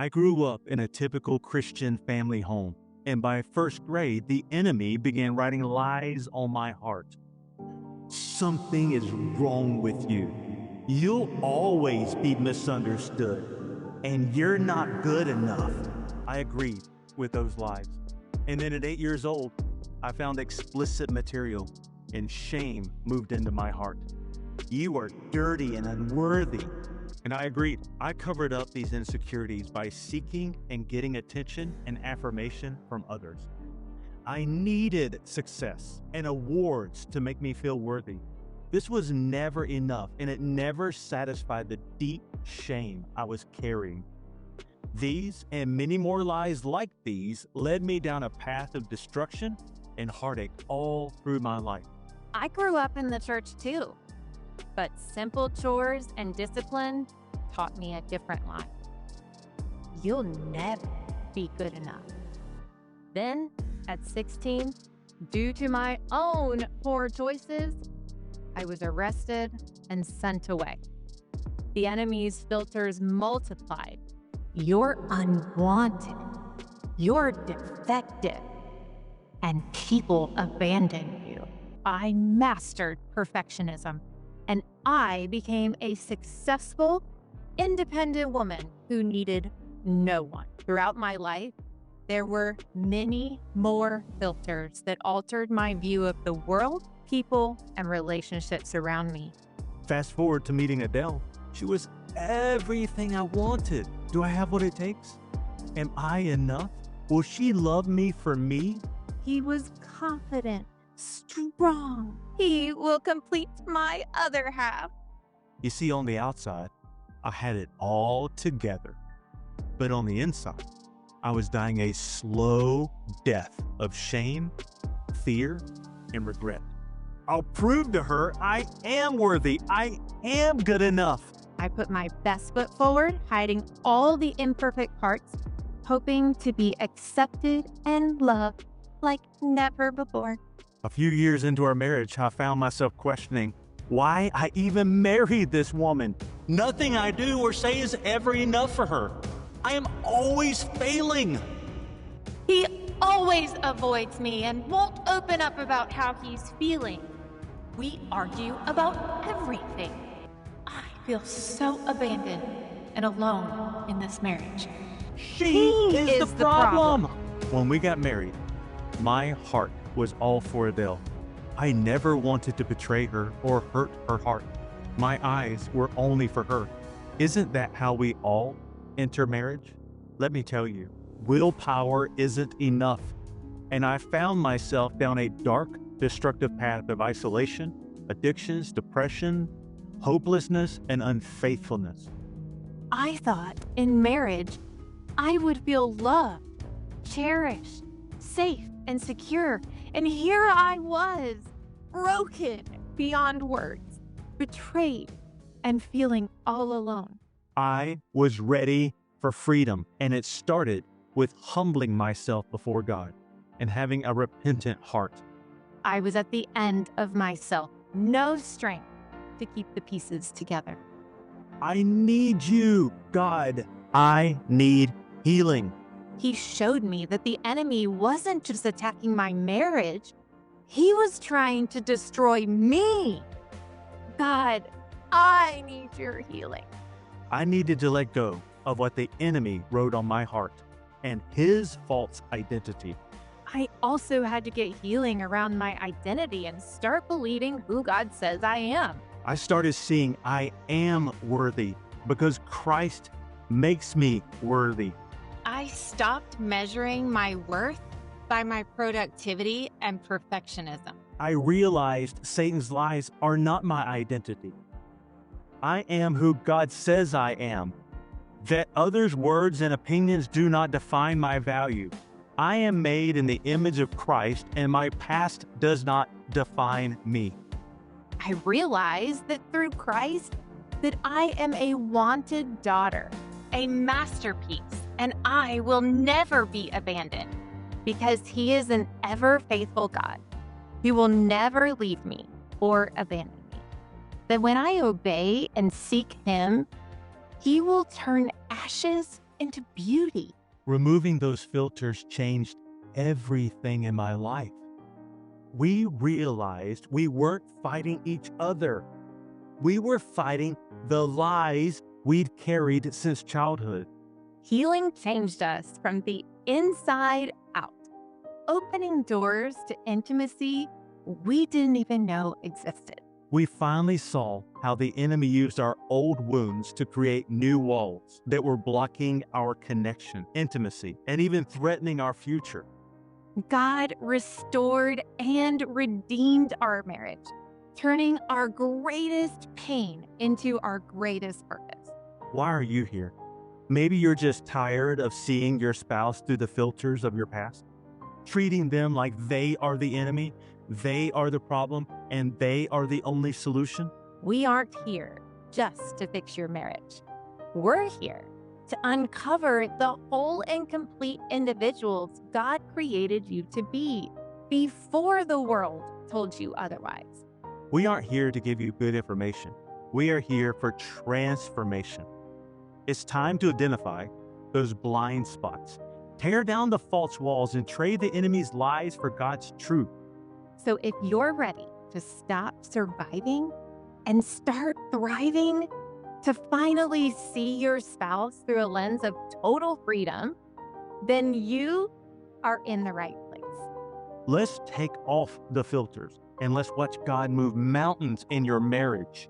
I grew up in a typical Christian family home, and by first grade, the enemy began writing lies on my heart. Something is wrong with you. You'll always be misunderstood, and you're not good enough. I agreed with those lies. And then at 8 years old, I found explicit material, and shame moved into my heart. You are dirty and unworthy. And I agreed. I covered up these insecurities by seeking and getting attention and affirmation from others. I needed success and awards to make me feel worthy. This was never enough, and it never satisfied the deep shame I was carrying. These and many more lies like these led me down a path of destruction and heartache all through my life. I grew up in the church too, but simple chores and discipline taught me a different lie. You'll never be good enough. Then, at 16, due to my own poor choices, I was arrested and sent away. The enemy's filters multiplied. You're unwanted. You're defective. And people abandon you. I mastered perfectionism, and I became a successful, independent woman who needed no one. Throughout my life, there were many more filters that altered my view of the world, people, and relationships around me. Fast forward to meeting Adelle. She was everything I wanted. Do I have what it takes? Am I enough? Will she love me for me? He was confident, strong. He will complete my other half. You see, on the outside, I had it all together. But on the inside, I was dying a slow death of shame, fear, and regret. I'll prove to her I am worthy. I am good enough. I put my best foot forward, hiding all the imperfect parts, hoping to be accepted and loved like never before. A few years into our marriage, I found myself questioning why I even married this woman. Nothing I do or say is ever enough for her. I am always failing. He always avoids me and won't open up about how he's feeling. We argue about everything. I feel so abandoned and alone in this marriage. She is the problem. When we got married, my heart was all for Adelle. I never wanted to betray her or hurt her heart. My eyes were only for her. Isn't that how we all enter marriage? Let me tell you, willpower isn't enough. And I found myself down a dark, destructive path of isolation, addictions, depression, hopelessness, and unfaithfulness. I thought in marriage, I would feel loved, cherished, safe, and secure. And here I was, broken beyond words, betrayed, and feeling all alone. I was ready for freedom, and it started with humbling myself before God and having a repentant heart. I was at the end of myself, no strength to keep the pieces together. I need you, God. I need healing. He showed me that the enemy wasn't just attacking my marriage. He was trying to destroy me. God, I need your healing. I needed to let go of what the enemy wrote on my heart and his false identity. I also had to get healing around my identity and start believing who God says I am. I started seeing I am worthy because Christ makes me worthy. I stopped measuring my worth by my productivity and perfectionism. I realized Satan's lies are not my identity. I am who God says I am. That others' words and opinions do not define my value. I am made in the image of Christ, and my past does not define me. I realized that through Christ, that I am a wanted daughter, a masterpiece, and I will never be abandoned because He is an ever-faithful God who will never leave me or abandon me. That when I obey and seek Him, He will turn ashes into beauty. Removing those filters changed everything in my life. We realized we weren't fighting each other. We were fighting the lies we'd carried since childhood. Healing changed us from the inside out, opening doors to intimacy we didn't even know existed. We finally saw how the enemy used our old wounds to create new walls that were blocking our connection, intimacy, and even threatening our future. God restored and redeemed our marriage, turning our greatest pain into our greatest purpose. Why are you here? Maybe you're just tired of seeing your spouse through the filters of your past, treating them like they are the enemy, they are the problem, and they are the only solution. We aren't here just to fix your marriage. We're here to uncover the whole and complete individuals God created you to be before the world told you otherwise. We aren't here to give you good information. We are here for transformation. It's time to identify those blind spots, tear down the false walls, and trade the enemy's lies for God's truth. So if you're ready to stop surviving and start thriving, to finally see your spouse through a lens of total freedom, then you are in the right place. Let's take off the filters and let's watch God move mountains in your marriage.